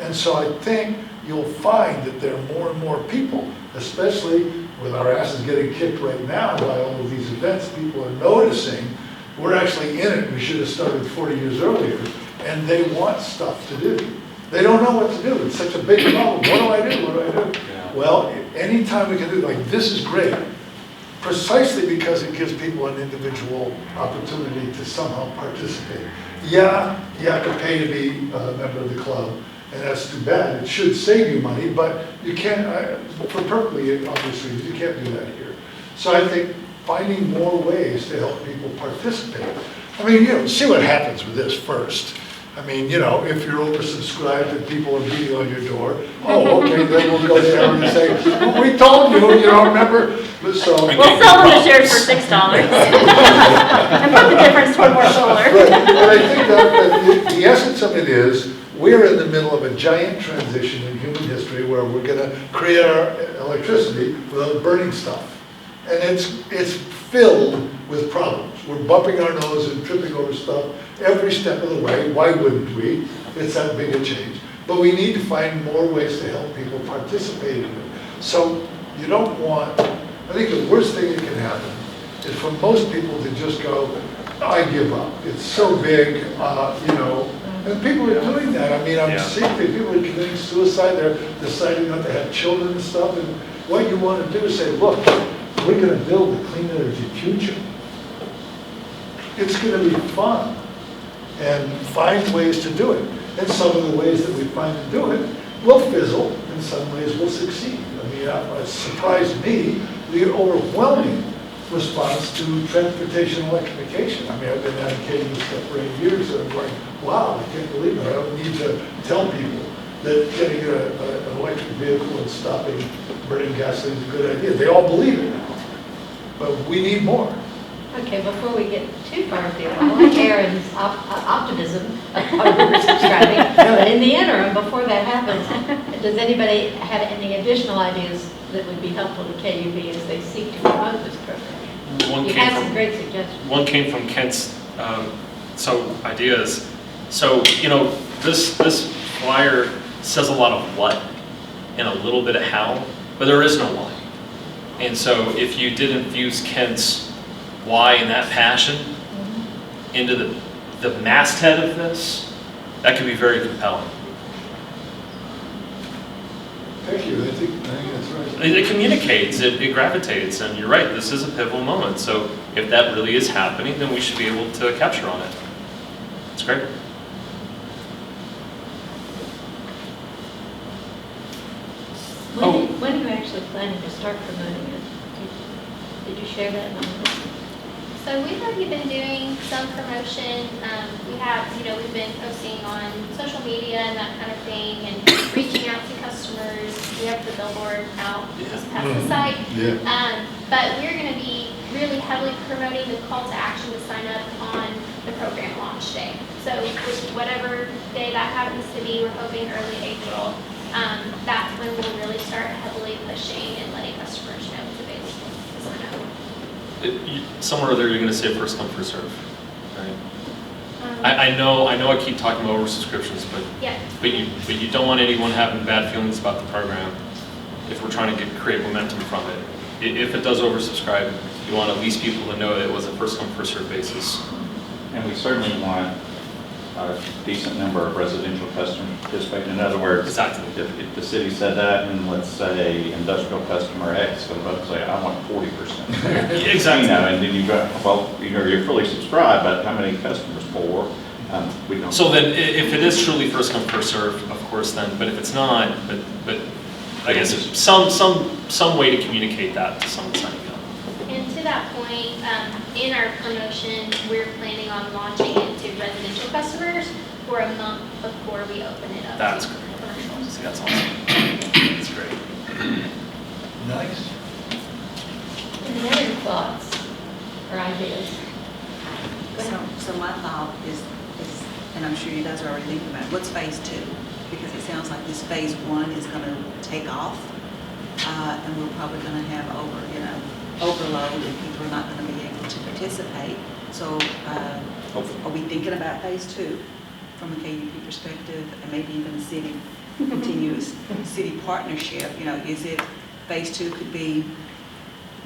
And so I think you'll find that there are more and more people, especially with our asses getting kicked right now by all of these events, people are noticing we're actually in it. We should have started 40 years earlier. and they want stuff to do. They don't know what to do. It's such a big problem. What do I do? What do I do? Yeah. Well, anytime we can do, like, this is great, precisely because it gives people an individual opportunity to somehow participate. Yeah, you have to pay to be a member of the club, and that's too bad. It should save you money, but you can't, for perfectly obvious reasons, you can't do that here. So I think finding more ways to help people participate. I mean, you know, see what happens with this first. I mean, you know, if you're oversubscribed and people are beating on your door, oh, okay, then we'll go down and say, well, we told you, you don't remember? So, We'll sell them the shares for $6 and put the difference toward more solar. But I think that the essence of it is, we're in the middle of a giant transition in human history where we're gonna create our electricity without burning stuff. And it's filled with problems. We're bumping our nose and tripping over stuff every step of the way. Why wouldn't we? It's that big a change. But we need to find more ways to help people participate in it. So you don't want, I think the worst thing that can happen is for most people to just go, I give up. It's so big, you know. And people are doing that. I mean, I'm seeing people are committing suicide. They're deciding not to have children and stuff. And what you want to do is say, look, we're going to build a clean energy future. It's going to be fun. And find ways to do it. And some of the ways that we find to do it will fizzle, and some ways will succeed. I mean, it surprised me, the overwhelming response to transportation electrification. I mean, I've been advocating this stuff for 8 years, and I'm going, wow, I can't believe it. I don't need to tell people that getting an electric vehicle and stopping burning gasoline is a good idea. They all believe it now. But we need more. Okay, before we get too far afield, I like Aaron's optimism of oversubscribing. But in the interim, before that happens, does anybody have any additional ideas that would be helpful to KUB as they seek to promote this program? You have some great suggestions. One came from Kent's ideas. So, you know, this flyer says a lot of what and a little bit of how, but there is no why. And so if you did infuse Kent's why and that passion into the masthead of this, that could be very compelling. Thank you. I think that's right. It communicates, it gravitates, and you're right, this is a pivotal moment. So if that really is happening, then we should be able to capture on it. It's great. When are you actually planning to start promoting it? Did you share that on the list? So we've already been doing some promotion. We've been posting on social media and that kind of thing, and reaching out to customers. We have the billboard out just past the site. Yeah. But we're going to be really heavily promoting the call to action to sign up on the program launch day. So whatever day that happens to be, we're hoping early April. That's when we'll really start heavily pushing and letting customers know it's available to sign up. Somewhere there you're going to say first come, first serve, right? I know I keep talking about oversubscriptions, but you don't want anyone having bad feelings about the program if we're trying to create momentum from it. If it does oversubscribe, you want at least people to know that it was a first come, first serve basis. And we certainly want a decent number of residential customers participating. In other words, Exactly. if the city said that, and let's say industrial customer X will both say, I want 40%. Exactly. You know, and then you go, well, you know, you're fully subscribed, but how many customers for? We don't. So then, if it is truly first come, first serve, of course then, but if it's not, but I guess some way to communicate that to someone signing up. And to that point, in our promotion, we're planning on launching it to residential customers for a month before we open it up. That's to great. commercial. See, that's awesome. That's great. Nice. Any other thoughts or ideas? So my thought is, and I'm sure you guys are already thinking about it, what's phase 2? Because it sounds like this phase 1 is going to take off, and we're probably going to have overload, and people are not going to be able to participate. So are we thinking about phase 2 from a KUP perspective, and maybe even a city continuous city partnership? You know, is it phase 2 could be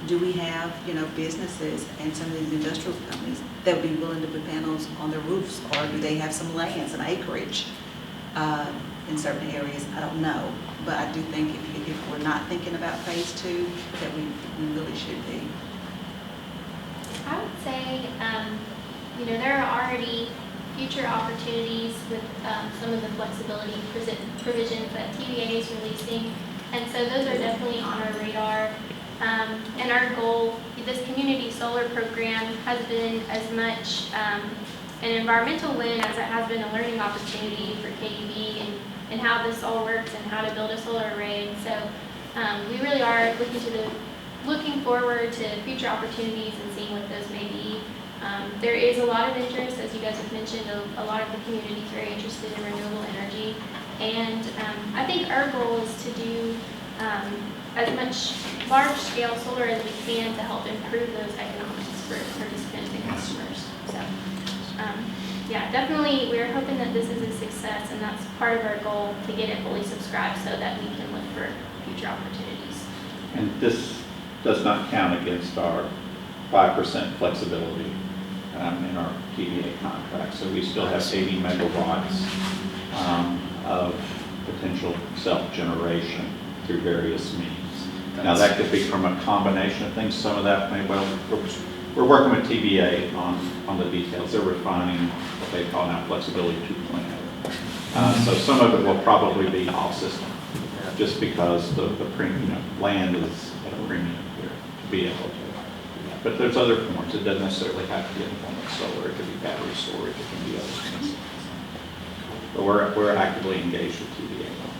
do we have, businesses and some of these industrial companies that would be willing to put panels on their roofs? Or do they have some land, some acreage in certain areas? I don't know. But I do think if we're not thinking about phase 2, that we really should be. I would say, there are already future opportunities with some of the flexibility provisions that TVA is releasing. And so those are definitely on our radar. And our goal, this community solar program has been as much an environmental win as it has been a learning opportunity for KUB and how this all works and how to build a solar array. And so we really are looking forward to future opportunities and seeing what those may be. There is a lot of interest, as you guys have mentioned, a lot of the community is very interested in renewable energy. And I think our goal is to do as much large-scale solar as we can to help improve those economics for participants and customers. So, yeah, definitely we're hoping that this is a success, and that's part of our goal to get it fully subscribed so that we can look for future opportunities. And this does not count against our 5% flexibility in our TVA contract. So we still have 80 megawatts of potential self-generation through various means. Now that could be from a combination of things. Some of that may we're working with TVA on the details. They're refining what they call now flexibility 2.0. So some of it will probably be off system, just because the premium, land is at a premium here to be able to. But there's other forms. It doesn't necessarily have to be in the form of solar. It could be battery storage. It can be other things. But we're actively engaged with TVA on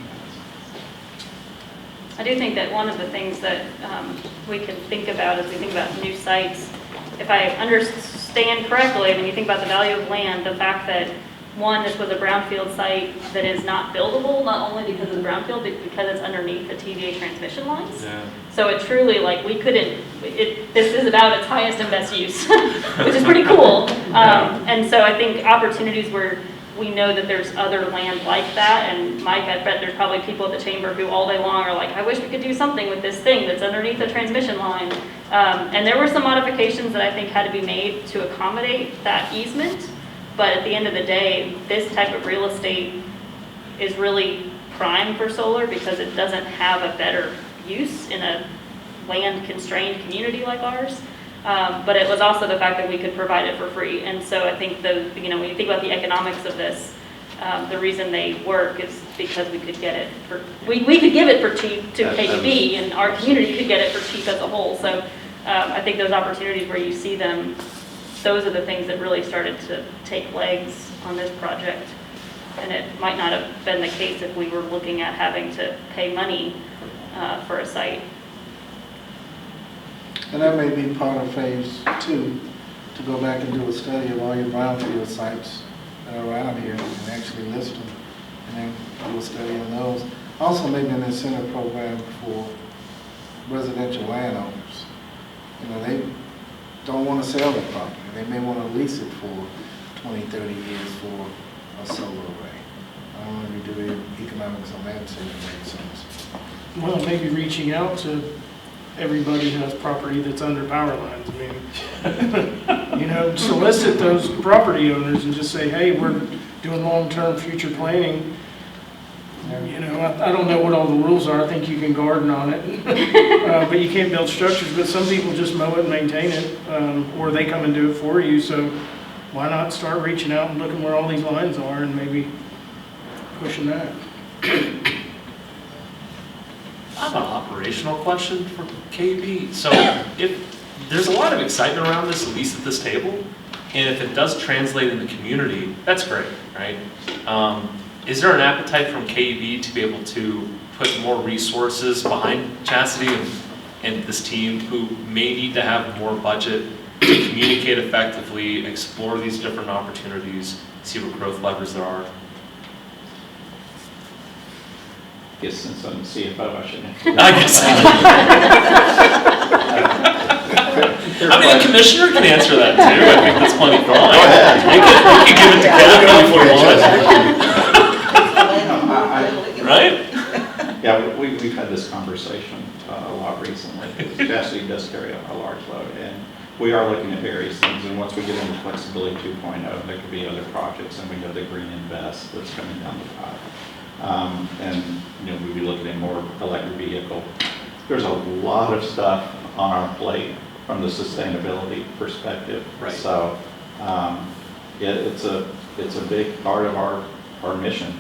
that. I do think that one of the things that we can think about as we think about new sites, if I understand correctly, when you think about the value of land, the fact that one, this was a brownfield site that is not buildable, not only because of the brownfield, but because it's underneath the TVA transmission lines. Yeah. So it truly, we couldn't, this is about its highest and best use, which is pretty cool. And so I think opportunities where we know that there's other land like that, and Mike, I bet there's probably people at the chamber who all day long are like, I wish we could do something with this thing that's underneath the transmission line. And there were some modifications that I think had to be made to accommodate that easement. But at the end of the day, this type of real estate is really prime for solar because it doesn't have a better use in a land-constrained community like ours. But it was also the fact that we could provide it for free. And so I think when you think about the economics of this, the reason they work is because we could get it we could give it for cheap to KUB, and our community could get it for cheap as a whole. So I think those opportunities where you see them, those are the things that really started to take legs on this project. And it might not have been the case if we were looking at having to pay money for a site. And that may be part of phase 2, to go back and do a study of all your brownfield sites that are around here and actually list them, and then do a study on those. Also maybe an incentive program for residential landowners. They don't want to sell their property. They may want to lease it for 20, 30 years for a solar array. I don't know if you do the economics on that and see if it makes sense. Well, maybe reaching out to everybody who has property that's under power lines. I mean, solicit those property owners and just say, hey, we're doing long-term future planning. I don't know what all the rules are. I think you can garden on it, but you can't build structures. But some people just mow it and maintain it, or they come and do it for you. So why not start reaching out and looking where all these lines are and maybe pushing that? I have an operational question for KUB. So if there's a lot of excitement around this, at least at this table, and if it does translate in the community, that's great, right? Is there an appetite from KUB to be able to put more resources behind Chastity and this team who may need to have more budget to communicate effectively, explore these different opportunities, see what growth levers there are? I guess since I'm the CFO, I should answer. I guess. I mean, the commissioner can answer that too. I think that's plenty fine. You can give it to Kevin if you want. Right? Yeah, we we've had this conversation a lot recently. Chastity does carry a large load, and we are looking at various things. And once we get into flexibility 2.0, there could be other projects, and we know the Green Invest that's coming down the pipe. And we'd be looking at more electric vehicle. There's a lot of stuff on our plate from the sustainability perspective. Right. So it's a big part of our mission.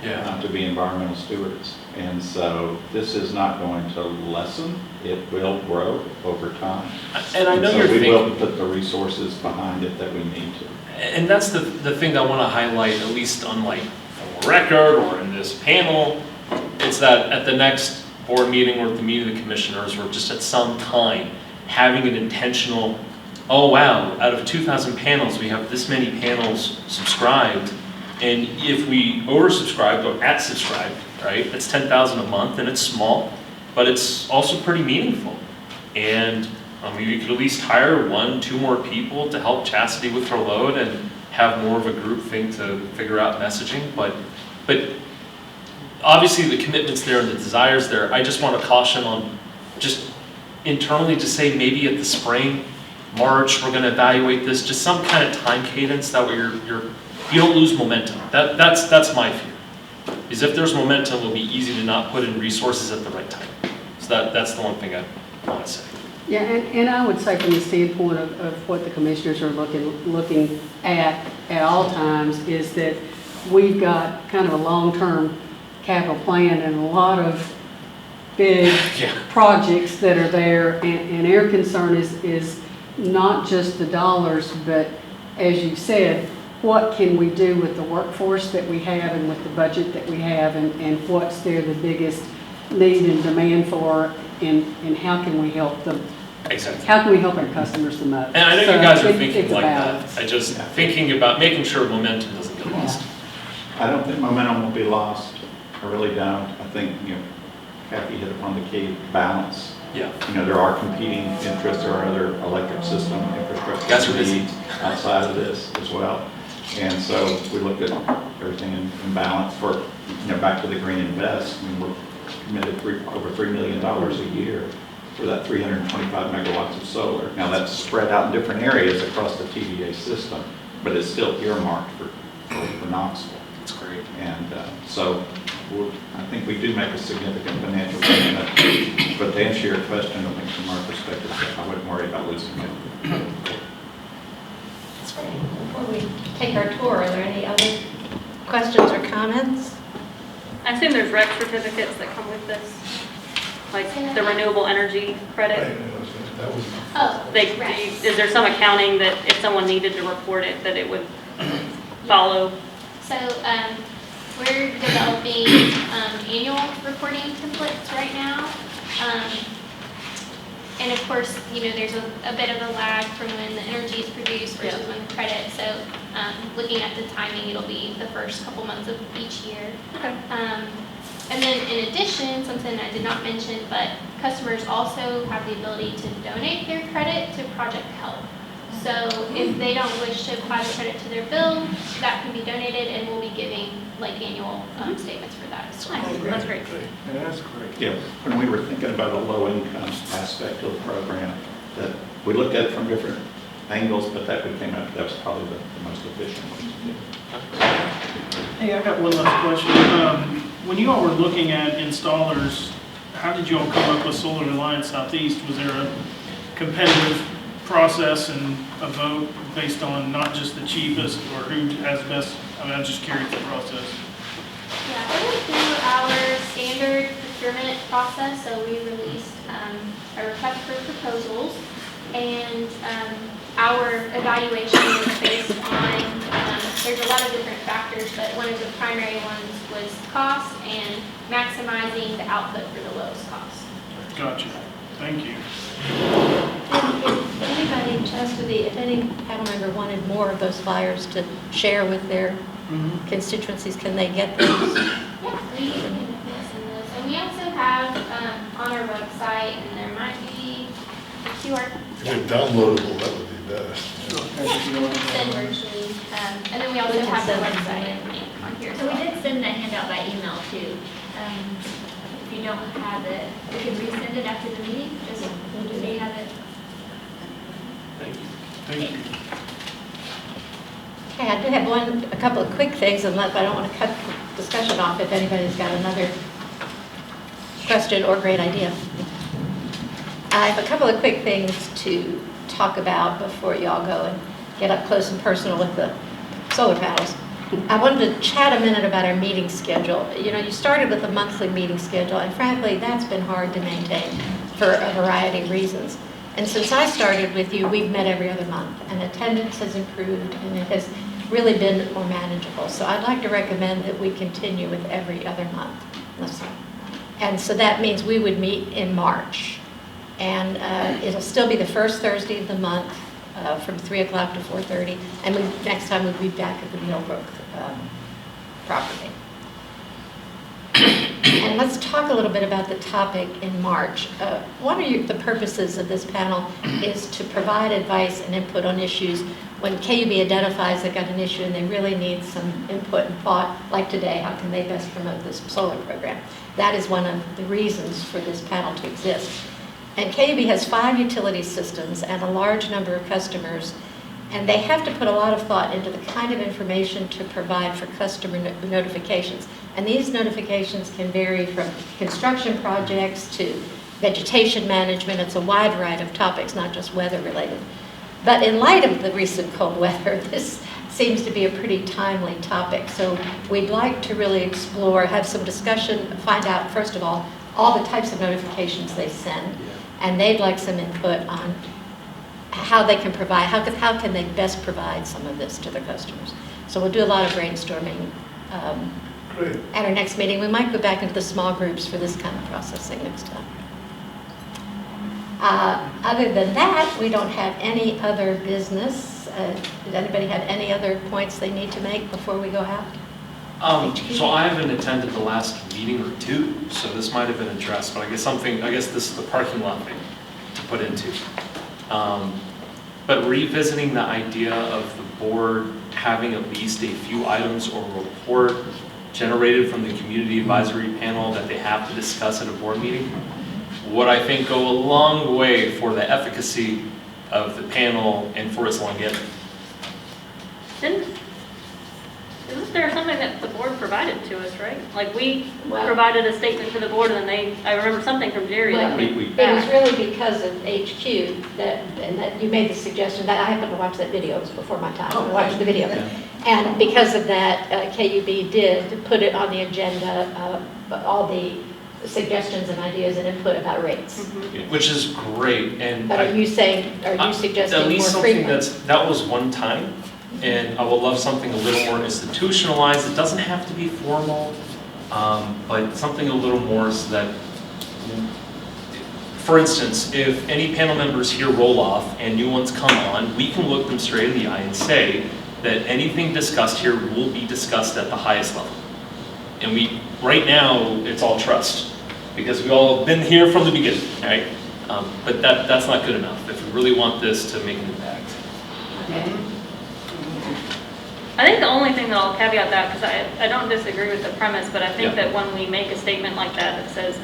Yeah. To be environmental stewards. And so this is not going to lessen, it will grow over time. And I know so you're we thinking, will put the resources behind it that we need to. and that's the thing that I want to highlight, at least on like a record or in this panel, it's that at the next board meeting or at the meeting of the commissioners, or just at some time, having an intentional, oh wow, out of 2,000 panels, we have this many panels subscribed. And if we oversubscribed or at subscribed, right, it's 10,000 a month and it's small, but it's also pretty meaningful. And we could at least hire 1-2 more people to help Chastity with her load and have more of a group thing to figure out messaging. But obviously the commitment's there and the desire's there. I just want to caution on just internally to say maybe at the spring, March, we're going to evaluate this, just some kind of time cadence that way you don't lose momentum. That's my fear. Is if there's momentum, it'll be easy to not put in resources at the right time. So that's the one thing I want to say. Yeah, and I would say from the standpoint of what the commissioners are looking at all times is that we've got kind of a long-term capital plan and a lot of big projects that are there, and our concern is not just the dollars, but as you said, what can we do with the workforce that we have and with the budget that we have, and what's there the biggest need and demand for, and how can we help them? Exactly. How can we help our customers the most? And I know So you guys are it's thinking a like balance. that. I just thinking about making sure momentum doesn't get lost. I don't think momentum will be lost. I really don't. I think, Kathy hit upon the key, balance. Yeah. There are competing interests. There are other electric system infrastructure Guys are busy. needs outside of this as well. And so we look at everything in balance for, back to the Green Invest. We're committed over $3 million a year for that 325 megawatts of solar. Now that's spread out in different areas across the TVA system, but it's still earmarked for Knoxville. That's great. And so I think we do make a significant financial commitment. But to answer your question, I think from our perspective, I wouldn't worry about losing it. Before we take our tour, are there any other questions or comments? I assume there's rec certificates that come with this, like the renewable energy credit. That was. Oh, right. Is there some accounting that if someone needed to report it, that it would follow? So we're developing annual reporting templates right now. And of course, there's a bit of a lag from when the energy is produced versus when the credit. So looking at the timing, it'll be the first couple months of each year. Okay. And then in addition, something I did not mention, but customers also have the ability to donate their credit to Project Help. So if they don't wish to apply the credit to their bill, that can be donated, and we'll be giving annual statements for that as well. Nice. That's great. Yeah, that's great. Yeah, when we were thinking about a low-income aspect of the program, that we looked at it from different angles, but that became that was probably the most efficient one to do. Hey, I got one last question. When you all were looking at installers, how did you all come up with Solar Alliance Southeast? Was there a competitive process and a vote based on not just the cheapest or who has best? I'm just curious the process. Yeah, it went through our standard procurement process. So we released a request for proposals, and our evaluation was based on, there's a lot of different factors, but one of the primary ones was cost and maximizing the output for the lowest cost. Gotcha. Thank you. If anybody in Chastity, if any panel member wanted more of those flyers to share with their constituencies, can they get those? Yeah, we can send those. And we also have on our website, and there might be a QR. If they're downloadable, that would be best. Send virtually. And then we also have the website link on here. So we did send that handout by email too. If you don't have it, we can resend it after the meeting, just so you have it. Thank you. Thank you. Okay, I do have a couple of quick things, and I don't want to cut the discussion off if anybody's got another question or great idea. I have a couple of quick things to talk about before y'all go and get up close and personal with the solar panels. I wanted to chat a minute about our meeting schedule. You know, you started with a monthly meeting schedule, and frankly, that's been hard to maintain for a variety of reasons. And since I started with you, we've met every other month, and attendance has improved, and it has really been more manageable. So I'd like to recommend that we continue with every other month. And so that means we would meet in March. And it'll still be the first Thursday of the month from 3 o'clock to 4:30. And next time we'll be back at the Millbrook property. And let's talk a little bit about the topic in March. One of the purposes of this panel is to provide advice and input on issues when KUB identifies they've got an issue and they really need some input and thought, like today, how can they best promote this solar program? That is one of the reasons for this panel to exist. And KUB has 5 utility systems and a large number of customers, and they have to put a lot of thought into the kind of information to provide for customer notifications. And these notifications can vary from construction projects to vegetation management. It's a wide variety of topics, not just weather related. But in light of the recent cold weather, this seems to be a pretty timely topic. So we'd like to really explore, have some discussion, find out, first of all the types of notifications they send. And they'd like some input on how they can provide, how can they best provide some of this to their customers. So we'll do a lot of brainstorming Great. at our next meeting. We might go back into the small groups for this kind of processing next time. Other than that, we don't have any other business. Does anybody have any other points they need to make before we go out? So I haven't attended the last meeting or two, so this might have been addressed, but I guess this is the parking lot thing to put into. But revisiting the idea of the board having at least a few items or report generated from the community advisory panel that they have to discuss at a board meeting would, I think, go a long way for the efficacy of the panel and for its longevity. Isn't there something that the board provided to us, right? Like we Well- provided a statement to the board and then I remember something from Jerry that Well, came we- It was back. really because of HQ that you made the suggestion that I happened to watch that video. It was before my time. I watched the video. And because of that, KUB did put it on the agenda, all the suggestions and ideas and input about rates. Which is great, and But are you suggesting at least more something frequent? that was one time, and I would love something a little more institutionalized. It doesn't have to be formal, but something a little more so that, for instance, if any panel members here roll off and new ones come on, we can look them straight in the eye and say that anything discussed here will be discussed at the highest level. And right now, it's all trust, because we all have been here from the beginning, right? But that's not good enough if we really want this to make an impact. Okay. I think the only thing that I'll caveat that, because I don't disagree with the premise, but I think Yeah. that when we make a statement like that that says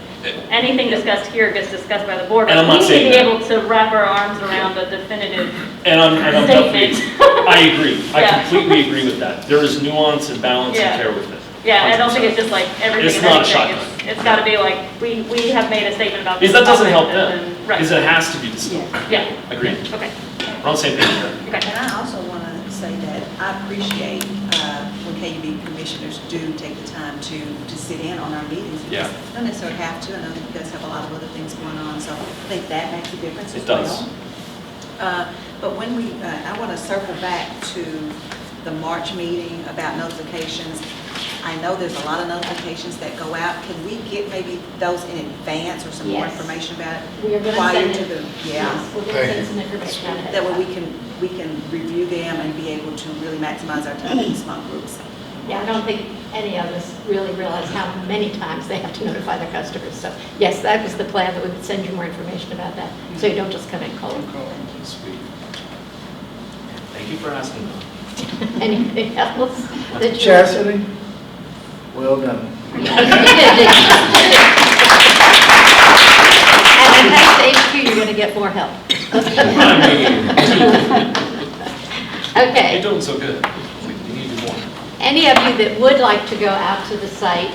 anything discussed here gets discussed by the board, And I'm we not need to saying be that. able to wrap our arms around a definitive And I'm definitely, statement. I agree. I Yeah. completely agree with that. There is nuance and balance Yeah. and care with it. Yeah, I don't think it's just like everything It's and not a anything. shotgun. It's got to be like, we have made a statement about this. Because that doesn't help topic, and them, then- Right, because it has to be discussed. yeah, Agreed. okay, We're on the same page here. okay. And I also want to say that I appreciate when KUB commissioners do take the time to sit in on our meetings. Yeah. You don't necessarily have to. I know that you guys have a lot of other things going on, so I think that makes a difference as It well. does. But when I want to circle back to the March meeting about notifications. I know there's a lot of notifications that go out. Can we get maybe those in advance or some more Yes. information about it? We are going to prior send to it. the Yes, we're going to send some information out ahead That of way time. we can review them and be able to really maximize our time in small groups. Yeah, I don't think any of us really realize how many times they have to notify their customers. So yes, that was the plan, that we would send you more information about that, so you don't just come in cold. Sweet. Thank you for asking. Anything else? that you- Chastity, well done. You did. you're going to get more help. You're Okay. doing so good. We need you more. Any of you that would like to go out to the site,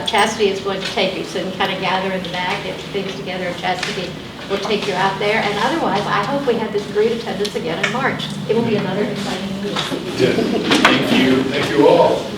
Chastity is going to take you, so you can kind of gather in the back, get your things together, and Chastity will take you out there. And otherwise, I hope we have this great attendance again in March. It will be another exciting week. Thank you. Thank you all.